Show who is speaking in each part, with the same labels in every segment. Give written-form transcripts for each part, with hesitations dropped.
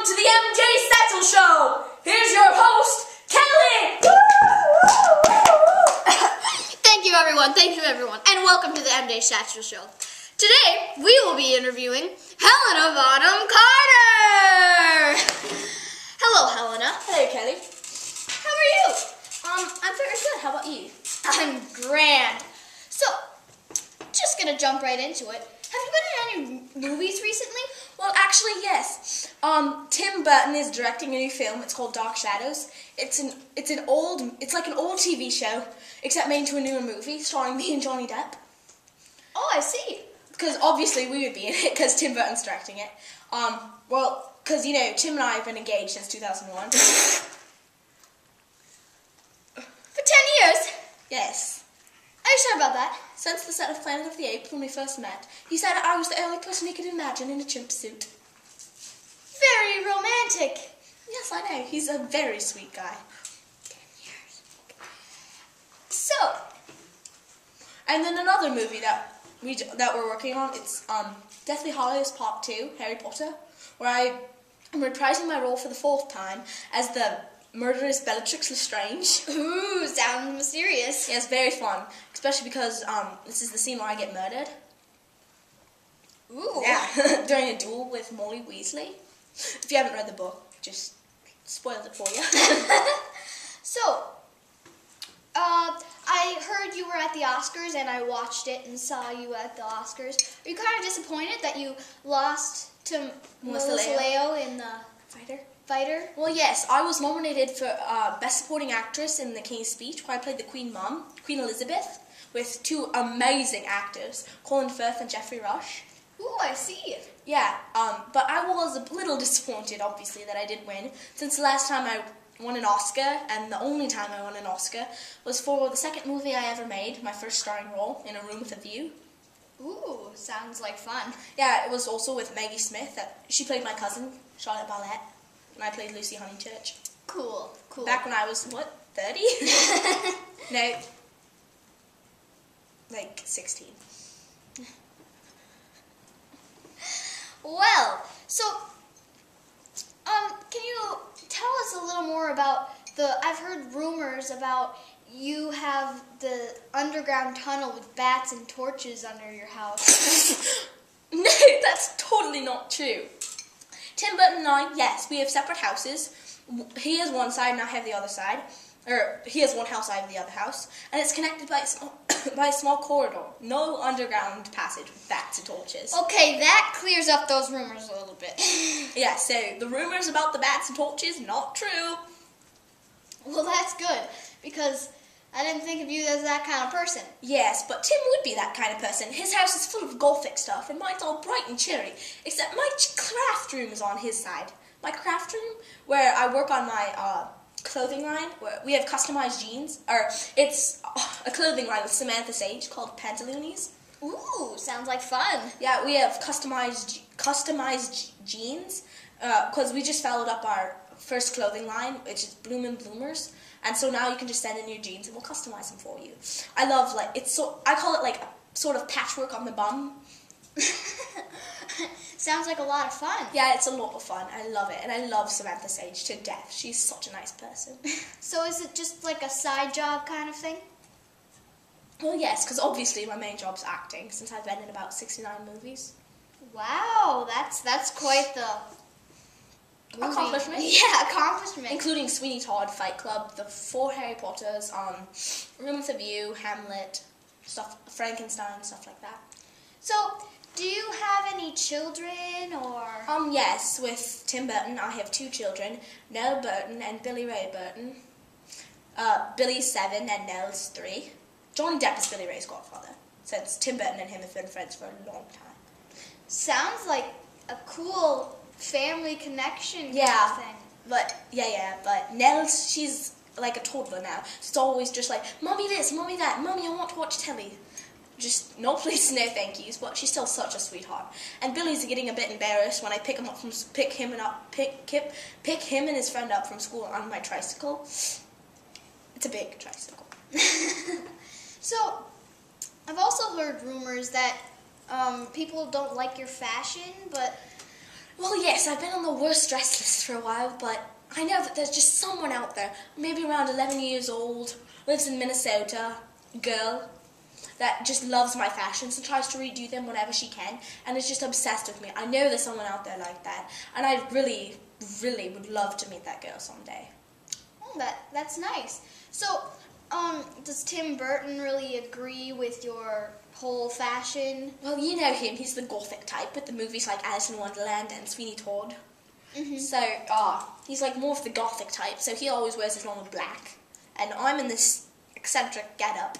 Speaker 1: welcome to the MJ Satchel Show. Here's your host, Kelly.
Speaker 2: Thank you everyone, and welcome to the MJ Satchel Show. Today, we will be interviewing Helena Bonham Carter. Hello, Helena.
Speaker 1: Hey, Kelly.
Speaker 2: How are you?
Speaker 1: I'm very good. How about you?
Speaker 2: I'm grand. So, just gonna jump right into it. Have you been in any movies recently?
Speaker 1: Well, actually, yes. Tim Burton is directing a new film. It's called Dark Shadows. It's like an old TV show, except made into a newer movie starring me and Johnny Depp.
Speaker 2: Oh, I see.
Speaker 1: Because obviously we would be in it because Tim Burton's directing it. Well, because Tim and I have been engaged since 2001.
Speaker 2: For 10 years?
Speaker 1: Yes.
Speaker 2: Are you sure about that?
Speaker 1: Since the set of Planet of the Apes when we first met, he said I was the only person he could imagine in a chimp suit.
Speaker 2: Very romantic.
Speaker 1: Yes, I know. He's a very sweet guy.
Speaker 2: 10 years. So,
Speaker 1: and then another movie that we're working on, it's Deathly Hallows Part 2, Harry Potter, where I am reprising my role for the 4th time as the murderous Bellatrix Lestrange.
Speaker 2: ooh, sounds mysterious.
Speaker 1: Yeah, it's very fun, especially because this is the scene where I get murdered.
Speaker 2: Ooh.
Speaker 1: Yeah, during a duel with Molly Weasley. If you haven't read the book, just spoiled it for you.
Speaker 2: So, I heard you were at the Oscars, and I watched it and saw you at the Oscars. Are you kind of disappointed that you lost to Melissa Leo in the Fighter?
Speaker 1: Well, yes, I was nominated for Best Supporting Actress in The King's Speech, where I played the Queen Mum, Queen Elizabeth, with 2 amazing actors, Colin Firth and Geoffrey Rush.
Speaker 2: Ooh, I see.
Speaker 1: Yeah, but I was a little disappointed, obviously, that I didn't win, since the last time I won an Oscar, and the only time I won an Oscar, was for the 2nd movie I ever made, my first starring role, In a Room with a View.
Speaker 2: Ooh, sounds like fun.
Speaker 1: Yeah, it was also with Maggie Smith. She played my cousin, Charlotte Barlett, and I played Lucy Honeychurch.
Speaker 2: Cool.
Speaker 1: Back when I was, 30? No, like 16.
Speaker 2: Well, so, can you tell us a little more about I've heard rumors about you have the underground tunnel with bats and torches under your house.
Speaker 1: No, that's totally not true. Tim Burton and I, yes, we have separate houses. He has one side and I have the other side. Or he has one house, I have the other house. And it's connected by a small corridor. No underground passage with bats and torches.
Speaker 2: Okay, that clears up those rumors a little bit.
Speaker 1: Yeah, so the rumors about the bats and torches, not true.
Speaker 2: Well, that's good, because I didn't think of you as that kind of person.
Speaker 1: Yes, but Tim would be that kind of person. His house is full of gothic stuff, and mine's all bright and cheery. Except my craft room is on his side. My craft room, where I work on my clothing line, where we have customized jeans, or it's a clothing line with Samantha Sage called Pantaloonies.
Speaker 2: Ooh, sounds like fun.
Speaker 1: Yeah, we have customized jeans, because we just followed up our first clothing line, which is Bloom and Bloomers. And so now you can just send in your jeans and we'll customize them for you. I love, I call it like a sort of patchwork on the bum.
Speaker 2: Sounds like a lot of fun.
Speaker 1: Yeah, it's a lot of fun. I love it. And I love Samantha Sage to death. She's such a nice person.
Speaker 2: So is it just like a side job kind of thing?
Speaker 1: Well, yes, because obviously my main job's acting, since I've been in about 69 movies.
Speaker 2: Wow, that's quite the
Speaker 1: accomplishment.
Speaker 2: Yeah, accomplishment.
Speaker 1: Including Sweeney Todd, Fight Club, the 4 Harry Potters, Room with a View, Hamlet, stuff, Frankenstein, stuff like that.
Speaker 2: So, do you have any children, or?
Speaker 1: Yes, with Tim Burton, I have 2 children, Nell Burton and Billy Ray Burton. Billy's 7 and Nell's 3. Johnny Depp is Billy Ray's godfather, since Tim Burton and him have been friends for a long time.
Speaker 2: Sounds like a cool family connection kind of thing.
Speaker 1: But Nell's, she's like a toddler now. She's always just like, Mommy this, Mommy that, Mommy I want to watch telly. Just no please, no thank yous, but she's still such a sweetheart. And Billy's getting a bit embarrassed when I pick him and his friend up from school on my tricycle. It's a big tricycle.
Speaker 2: So, I've also heard rumors that people don't like your fashion, but
Speaker 1: Well, yes, I've been on the worst dress list for a while, but I know that there's just someone out there, maybe around 11 years old, lives in Minnesota, girl, that just loves my fashions and tries to redo them whenever she can, and is just obsessed with me. I know there's someone out there like that, and I really, really would love to meet that girl someday.
Speaker 2: Oh, that's nice. So, does Tim Burton really agree with your whole fashion?
Speaker 1: Well, you know him. He's the gothic type with the movies like Alice in Wonderland and Sweeney Todd.
Speaker 2: Mm-hmm.
Speaker 1: So, he's like more of the gothic type, so he always wears his long black. And I'm in this eccentric getup,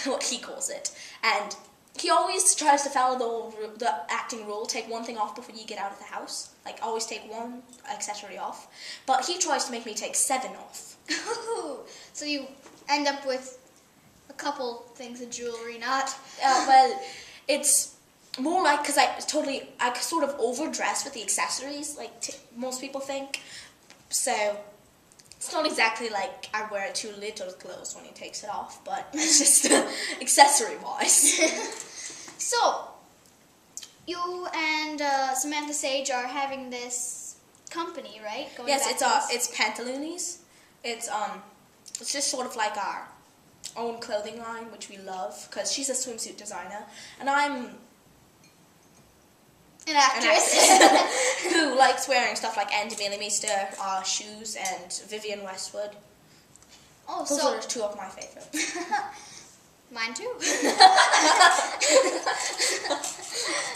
Speaker 1: what he calls it. And he always tries to follow the acting rule, take one thing off before you get out of the house. Like, always take one accessory off. But he tries to make me take 7 off.
Speaker 2: So you end up with a couple things of jewelry, not?
Speaker 1: Well, it's more like, because I sort of overdress with the accessories, like most people think. So, it's not exactly like I wear too little clothes when he takes it off, but it's just accessory-wise.
Speaker 2: So, you and Samantha Sage are having this company, right?
Speaker 1: Yes, it's Pantaloonies. It's just sort of like our own clothing line, which we love, because she's a swimsuit designer, and I'm
Speaker 2: an actress
Speaker 1: who likes wearing stuff like Andy Millimeter shoes and Vivienne Westwood.
Speaker 2: Oh,
Speaker 1: those are 2 of my favorites.
Speaker 2: Mine too.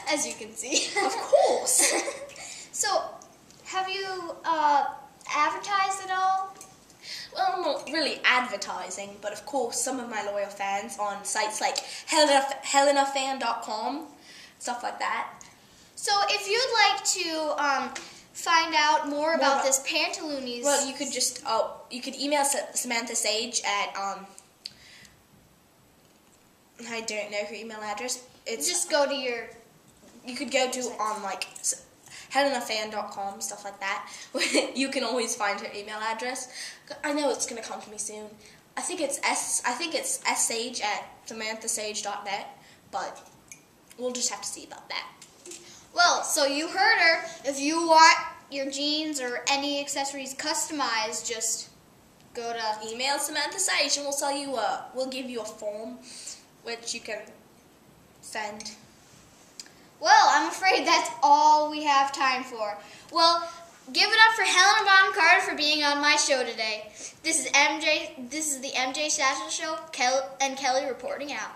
Speaker 2: As you can see.
Speaker 1: Of course.
Speaker 2: So, have you advertised at all?
Speaker 1: Well, not really advertising, but of course some of my loyal fans on sites like helenafan.com, stuff like that.
Speaker 2: So if you'd like to find out more about this Pantaloonies...
Speaker 1: Well, you could just, you could email Samantha Sage at, I don't know her email address. It's
Speaker 2: just go to your...
Speaker 1: You could go to, like, helenafan.com, stuff like that. You can always find her email address. I know it's going to come to me soon. I think it's ssage@samanthasage.net, but we'll just have to see about that.
Speaker 2: Well, so you heard her. If you want your jeans or any accessories customized, just go to
Speaker 1: email Samantha Sage, and we'll give you a form which you can send.
Speaker 2: Well, I'm afraid that's all we have time for. Well, give it up for Helena Bonham Carter for being on my show today. This is the MJ Satchel Show, and Kelly reporting out.